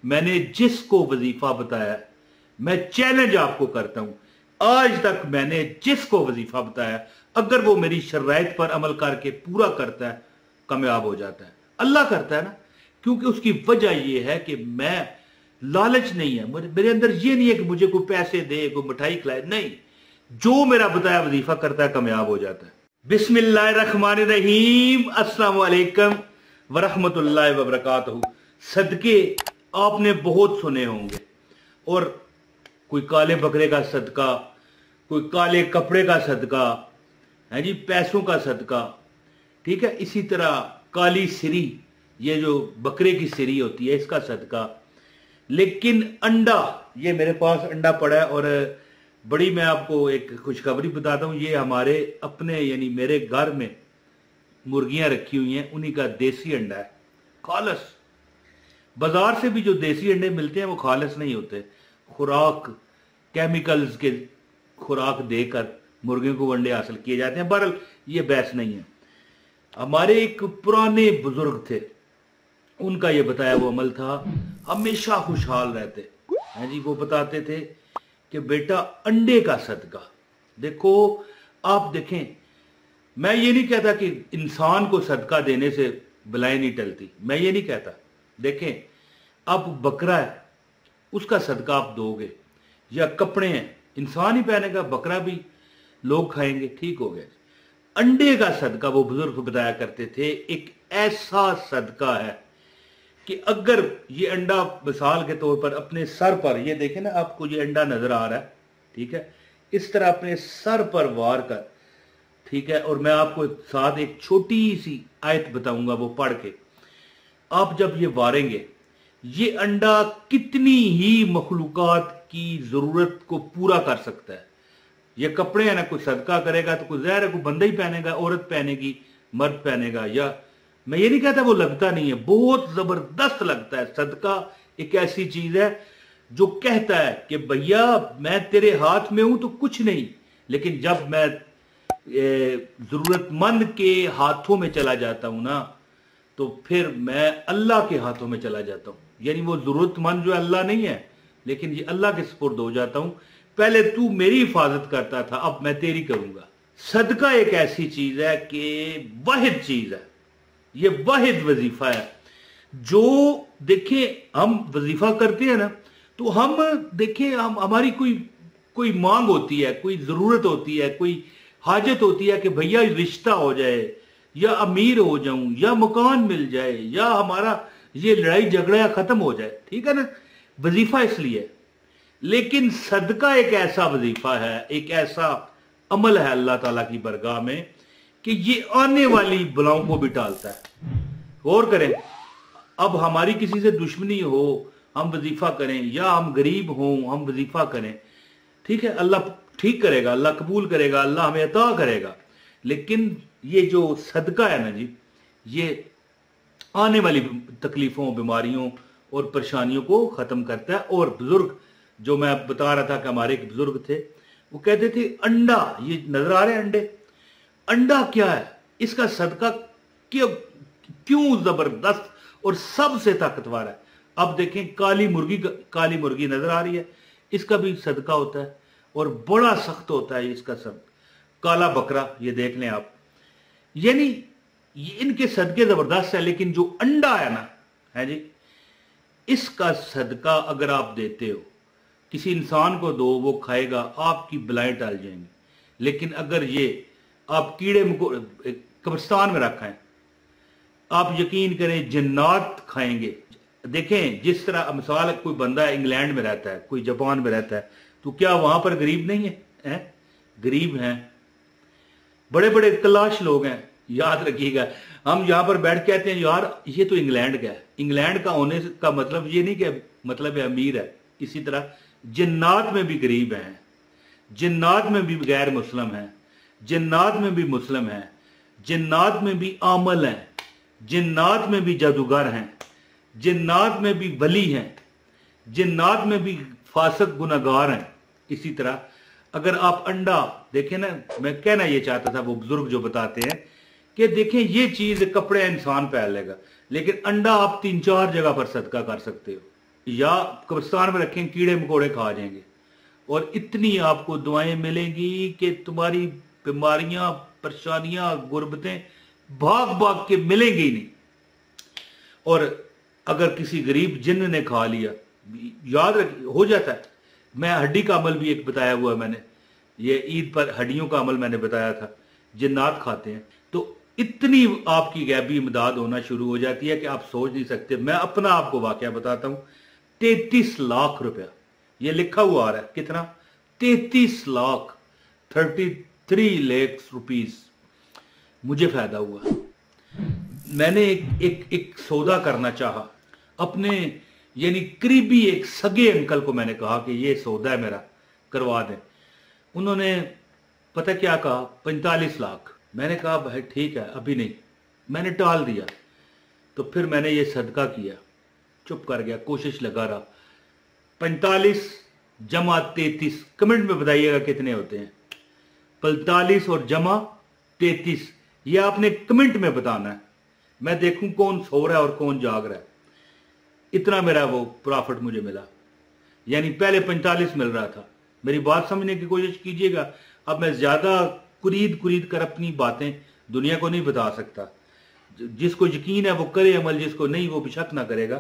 मैंने जिसको वजीफा बताया, मैं चैलेंज आपको करता हूं, आज तक मैंने जिसको वजीफा बताया, अगर वो मेरी शराइत पर अमल करके पूरा करता है, कामयाब हो जाता है। अल्लाह करता है ना, क्योंकि उसकी वजह यह है कि मैं, लालच नहीं है मेरे अंदर, ये नहीं है कि मुझे कोई पैसे दे, कोई मिठाई खिलाए, नहीं, जो मेरा बताया वजीफा करता है कामयाब हो जाता है। बिस्मिल्लाहिर्रहमानिर्रहीम, अस्सलाम वालेकुम वरहमतुल्लाहि वबरकातुहू। सदके आपने बहुत सुने होंगे, और कोई काले बकरे का सदका, कोई काले कपड़े का सदका है जी, पैसों का सदका, ठीक है। इसी तरह काली सिरी, ये जो बकरे की सिरी होती है, इसका सदका। लेकिन अंडा, ये मेरे पास अंडा पड़ा है, और बड़ी मैं आपको एक खुशखबरी बताता हूँ। ये हमारे अपने यानी मेरे घर में मुर्गियां रखी हुई हैं, उन्हीं का देसी अंडा है, खालस। बाजार से भी जो देसी अंडे मिलते हैं वो खालस नहीं होते, खुराक, केमिकल्स के खुराक देकर मुर्गियों को अंडे हासिल किए जाते हैं। बहरहाल ये बहस नहीं है। हमारे एक पुराने बुजुर्ग थे, उनका ये बताया वो अमल था, हमेशा खुशहाल रहते हैं जी। वो बताते थे कि बेटा अंडे का सदका, देखो आप देखें, मैं ये नहीं कहता कि इंसान को सदका देने से बलाएं नहीं टलती, मैं ये नहीं कहता। देखें, अब बकरा है, उसका सदका आप दोगे, या कपड़े हैं, इंसान ही पहनेगा, बकरा भी लोग खाएंगे, ठीक हो गया। अंडे का सदका वो बुजुर्ग बताया करते थे, एक ऐसा सदका है कि अगर ये अंडा मिसाल के तौर पर अपने सर पर, ये देखें ना, आपको ये अंडा नजर आ रहा है, ठीक है, इस तरह अपने सर पर वार कर, ठीक है, और मैं आपको साथ एक छोटी सी आयत बताऊंगा, वो पढ़ के आप जब ये वारेंगे, ये अंडा कितनी ही मखलूकात की जरूरत को पूरा कर सकता है। ये कपड़े हैं ना, कोई सदका करेगा तो कोई ज़ाहिर है कोई बंदा ही पहनेगा, औरत पहनेगी, मर्द पहनेगा, या मैं ये नहीं कहता वो लगता नहीं है, बहुत जबरदस्त लगता है। सदका एक ऐसी चीज है जो कहता है कि भैया मैं तेरे हाथ में हूं तो कुछ नहीं, लेकिन जब मैं जरूरतमंद के हाथों में चला जाता हूं ना, तो फिर मैं अल्लाह के हाथों में चला जाता हूं। यानी वो जरूरतमंद जो अल्लाह नहीं है, लेकिन ये अल्लाह के सुपुर्द हो जाता हूं। पहले तू मेरी हिफाजत करता था, अब मैं तेरी करूंगा। सदका एक ऐसी चीज है कि वाहिद चीज है, ये वाहिद वजीफा है जो, देखें, हम वजीफा करते हैं ना, तो हम देखें, हम हमारी कोई मांग होती है, कोई जरूरत होती है, कोई हाजत होती है कि भैया रिश्ता हो जाए, या अमीर हो जाऊं, या मकान मिल जाए, या हमारा ये लड़ाई झगड़ा खत्म हो जाए, ठीक है ना, वजीफा इसलिए। लेकिन सदका एक ऐसा वजीफा है, एक ऐसा अमल है अल्लाह ताला की बरगाह में कि ये आने वाली बलाओं को भी टालता है। गौर करें, अब हमारी किसी से दुश्मनी हो, हम वजीफा करें, या हम गरीब हों, हम वजीफा करें, ठीक है, अल्लाह ठीक करेगा, अल्लाह कबूल करेगा, अल्लाह हमें अता करेगा। लेकिन ये जो सदका है ना जी, ये आने वाली तकलीफों, बीमारियों और परेशानियों को खत्म करता है। और बुजुर्ग, जो मैं बता रहा था कि हमारे एक बुजुर्ग थे, वो कहते थे अंडा, ये नजर आ रहे हैं अंडे, अंडा क्या है, इसका सदका क्यों जबरदस्त और सबसे ताकतवर है। अब देखें, काली मुर्गी नजर आ रही है, इसका भी सदका होता है, और बड़ा सख्त होता है इसका सब। काला बकरा, ये देख लें आप, यानी ये इनके सदके जबरदस्त है। लेकिन जो अंडा है ना, है जी, इसका सदका अगर आप देते हो, किसी इंसान को दो, वो खाएगा, आपकी बलाएं टल जाएंगी। लेकिन अगर ये आप कीड़े कब्रिस्तान में रखें, आप यकीन करें जिन्नात खाएंगे। देखें, जिस तरह मिसाल कोई बंदा इंग्लैंड में रहता है, कोई जापान में रहता है, तो क्या वहां पर गरीब नहीं है? गरीब हैं, बड़े बड़े तलाश लोग हैं। याद रखिएगा, हम यहां पर बैठ के कहते हैं यार ये तो इंग्लैंड का है। इंग्लैंड का होने का मतलब ये नहीं कि मतलब है अमीर है। इसी तरह जिन्नात में भी गरीब हैं, जिन्नात में भी गैर मुस्लिम हैं, जिन्नात में भी मुस्लिम हैं, जिन्नात में भी आमल हैं, जिन्नात में भी जादूगर हैं, जिन्नात में भी वली हैं, जिन्नात में भी फासिक गुनाहगार हैं। इसी तरह अगर आप अंडा देखें ना, मैं कहना ये चाहता था, वो बुजुर्ग जो बताते हैं कि देखें ये चीज, कपड़े इंसान पहन लेगा, लेकिन अंडा आप 3-4 जगह पर सदका कर सकते हो। या कब्रिस्तान में रखें, कीड़े मकोड़े खा जाएंगे। और इतनी आपको दुआएं मिलेंगी कि तुम्हारी बीमारियां, परेशानियां, गुर्बतें भाग भाग के मिलेंगी ही नहीं। और अगर किसी गरीब जिन्न ने खा लिया, याद रखिए हो जाता है। मैं हड्डी का अमल भी एक बताया हुआ है मैंने, ये ईद पर हड्डियों का अमल मैंने बताया था, जिन्नात खाते हैं। तो इतनी आपकी गैबी इमदाद होना शुरू हो जाती है कि आप सोच नहीं सकते। मैं अपना आपको वाकया बताता हूं, 33 लाख रुपया ये लिखा हुआ आ रहा है। कितना? 33 लाख, 33 लाख रुपीस मुझे फायदा हुआ। मैंने एक सौदा करना चाहा अपने, यानी करीबी एक सगे अंकल को मैंने कहा कि ये सौदा है मेरा, करवा दें। उन्होंने पता क्या कहा? 45 लाख। मैंने कहा भाई ठीक है अभी नहीं, मैंने टाल दिया। तो फिर मैंने ये सदका किया, चुप कर गया, कोशिश लगा रहा। 45 जमा 33, कमेंट में बताइएगा कितने होते हैं। 45 और जमा 33, ये आपने कमेंट में बताना है। मैं देखूं कौन सो रहा है और कौन जाग रहा है। इतना मेरा वो प्रॉफिट मुझे मिला, यानी पहले 45 मिल रहा था। मेरी बात समझने की कोशिश कीजिएगा। अब मैं ज्यादा कुरीद कर अपनी बातें दुनिया को नहीं बता सकता। जिसको यकीन है वो करे अमल, जिसको नहीं वो बेशक ना करेगा।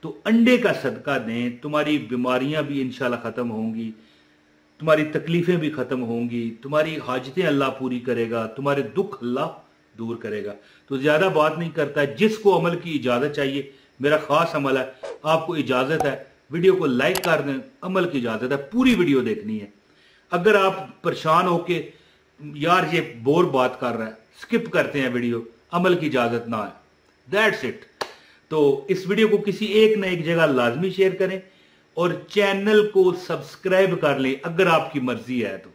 तो अंडे का सदका दें, तुम्हारी बीमारियां भी इंशाल्लाह खत्म होंगी, तुम्हारी तकलीफें भी खत्म होंगी, तुम्हारी हाजतें अल्लाह पूरी करेगा, तुम्हारे दुख अल्लाह दूर करेगा। तो ज्यादा बात नहीं करता, जिसको अमल की इजाजत चाहिए, मेरा खास अमल है, आपको इजाजत है वीडियो को लाइक कर दें, अमल की इजाजत है, पूरी वीडियो देखनी है। अगर आप परेशान होके यार ये बोर बात कर रहा है, स्किप करते हैं वीडियो, अमल की इजाजत ना है, दैट्स इट। तो इस वीडियो को किसी एक ना एक जगह लाजमी शेयर करें और चैनल को सब्सक्राइब कर लें अगर आपकी मर्जी है तो,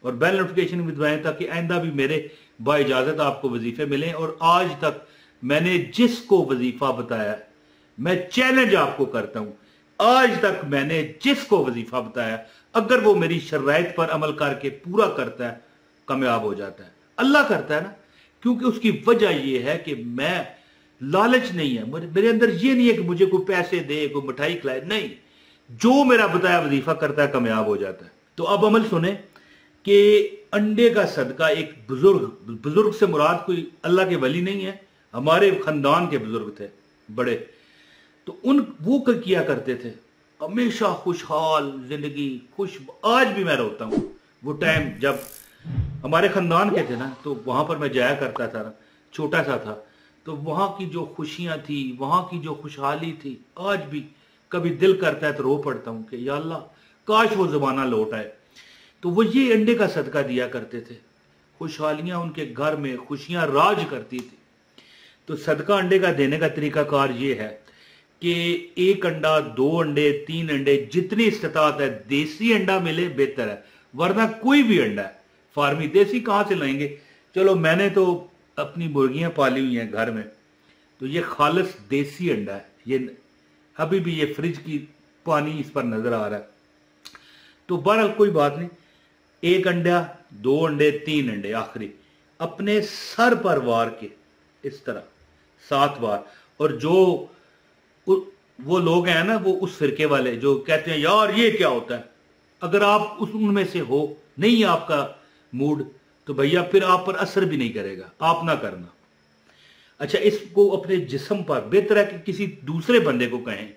और बेल नोटिफिकेशन भी दबाएं ताकि आइंदा भी मेरे बाइजाजत आपको वजीफे मिलें। और आज तक मैंने जिसको वजीफा बताया, मैं चैलेंज आपको करता हूं, आज तक मैंने जिसको वजीफा बताया, अगर वो मेरी शराइत पर अमल करके पूरा करता है, कामयाब हो जाता है। अल्लाह करता है ना, क्योंकि उसकी वजह यह है कि मैं, लालच नहीं है मेरे अंदर, ये नहीं है कि मुझे कोई पैसे दे, कोई मिठाई खिलाए, नहीं, जो मेरा बताया वजीफा करता है कामयाब हो जाता है। तो अब अमल सुने कि अंडे का सदका, एक बुजुर्ग से मुराद कोई अल्लाह के वली नहीं है, हमारे खानदान के बुजुर्ग थे बड़े, तो वो किया करते थे हमेशा खुशहाल जिंदगी, खुश। आज भी मैं रोता हूं वो टाइम जब हमारे खानदान के थे ना, तो वहां पर मैं जाया करता था ना, छोटा सा था, तो वहां की जो खुशियां थी, वहां की जो खुशहाली थी, आज भी कभी दिल करता है तो रो पड़ता हूं कि या अल्लाह काश वो जमाना लौट आए। तो वो ये अंडे का सदका दिया करते थे, खुशहालियां उनके घर में, खुशियां राज करती थी। तो सदका अंडे का देने का तरीकाकार ये है कि 1 अंडा, 2 अंडे, 3 अंडे, जितनी इस्तात है, देसी अंडा मिले बेहतर है, वरना कोई भी अंडा है, फार्मी देसी कहां से लाएंगे। चलो मैंने तो अपनी मुर्गियां पाली हुई हैं घर में, तो ये खालिस देसी अंडा है। ये अभी भी ये फ्रिज की पानी इस पर नजर आ रहा है। तो बहरहाल कोई बात नहीं, 1 अंडा, 2 अंडे, 3 अंडे, आखिरी अपने सर पर वार के इस तरह 7 बार। और जो वो लोग हैं ना, वो उस फिरके वाले जो कहते हैं यार ये क्या होता है, अगर आप उनमें से हो, नहीं आपका मूड, तो भैया फिर आप पर असर भी नहीं करेगा, आप ना करना। अच्छा, इसको अपने जिस्म पर, बेहतर है कि किसी दूसरे बंदे को कहें,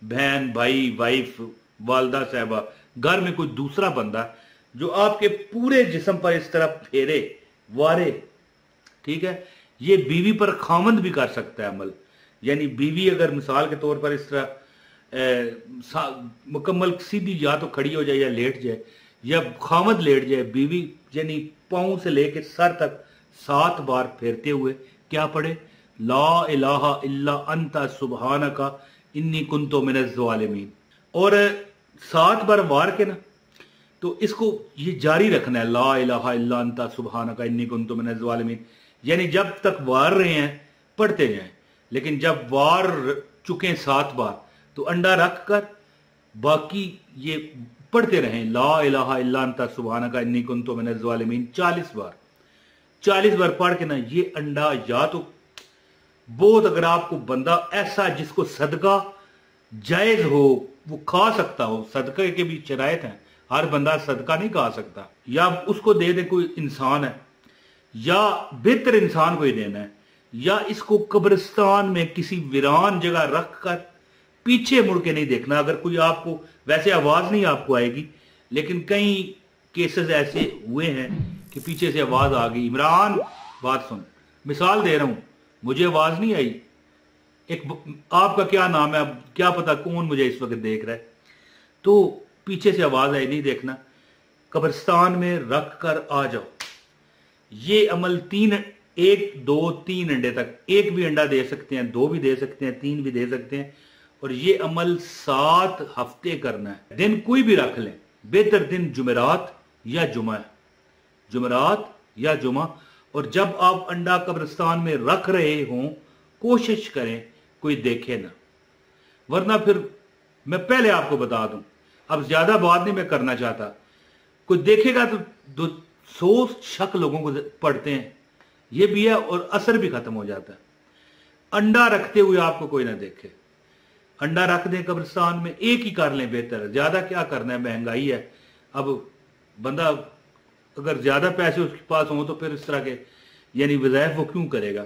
बहन, भाई, वाइफ, वालदा साहबा, घर में कोई दूसरा बंदा जो आपके पूरे जिस्म पर इस तरह फेरे वारे, ठीक है। ये बीवी पर खामंद भी कर सकता है अमल, यानी बीवी अगर मिसाल के तौर पर इस तरह मुकम्मल सीधी या तो खड़ी हो जाए या लेट जाए, या खामद लेट जाए, बीवी यानी पांव से लेकर सर तक 7 बार फेरते हुए क्या पढ़े, ला इलाहा इल्ला अंता सुबहानका इन्नी कुन्तु मिनज़ ज़ालिमीन। और 7 बार वार के ना, तो इसको ये जारी रखना है, ला इलाहा इल्ला अंता सुबहानका इन्नी कुन्तु मिनज़ ज़ालिमीन, यानी जब तक वार रहे हैं पढ़ते जाएं। लेकिन जब वार चुके 7 बार, तो अंडा रख कर बाकी ये पढ़ते रहें, ला इलाहा इल्ला अंता सुबहानका इन्नी कुन्तु मिनज़ ज़ालिमीन 40 बार। 40 बार पढ़ के ना ये अंडा, या तो बहुत, अगर आपको बंदा ऐसा जिसको सदका जायज हो, वो खा सकता हो, सदका के भी शरायत हैं, हर बंदा सदका नहीं खा सकता, या उसको दे दे कोई इंसान है, या बेहतर इंसान को ही देना है, या इसको कब्रिस्तान में किसी वीरान जगह रख कर पीछे मुड़ के नहीं देखना। अगर कोई आपको, वैसे आवाज नहीं आपको आएगी, लेकिन कई केसेस ऐसे हुए हैं कि पीछे से आवाज आ गई, इमरान बात सुन, मिसाल दे रहा हूं, मुझे आवाज नहीं आई, एक आपका क्या नाम है, अब क्या पता कौन मुझे इस वक्त देख रहा है, तो पीछे से आवाज आई, नहीं देखना, कब्रिस्तान में रख कर आ जाओ। ये अमल 1 2 3 अंडे तक, एक भी अंडा दे सकते हैं, 2 भी दे सकते हैं, 3 भी दे सकते हैं, और ये अमल 7 हफ्ते करना है। दिन कोई भी रख लें, बेहतर दिन जुमेरात या जुमा है, जुमेरात या जुमा। और जब आप अंडा कब्रिस्तान में रख रहे हों, कोशिश करें कोई देखे ना, वरना फिर मैं पहले आपको बता दूं, अब ज्यादा बात नहीं मैं करना चाहता, कोई देखेगा तो 200 शक लोगों को पढ़ते हैं, ये भी है, और असर भी खत्म हो जाता है। अंडा रखते हुए आपको कोई ना देखे, अंडा रख दें कब्रिस्तान में, एक ही कर लें, बेहतर है, ज्यादा क्या करना है, महंगाई है। अब बंदा अगर ज्यादा पैसे उसके पास हों तो फिर इस तरह के यानी वज़ाइफ वो क्यों करेगा।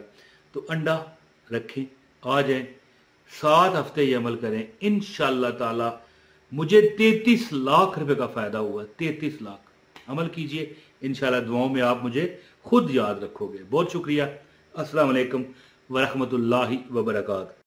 तो अंडा रखें, आ जाएं, 7 हफ्ते ये अमल करें, इंशाअल्लाह ताला। मुझे 33 लाख रुपए का फायदा हुआ, 33 लाख। अमल कीजिए, इंशाअल्लाह दुआओं में आप मुझे खुद याद रखोगे। बहुत शुक्रिया। अस्सलाम वालेकुम व रहमतुल्लाहि व बरकातहू।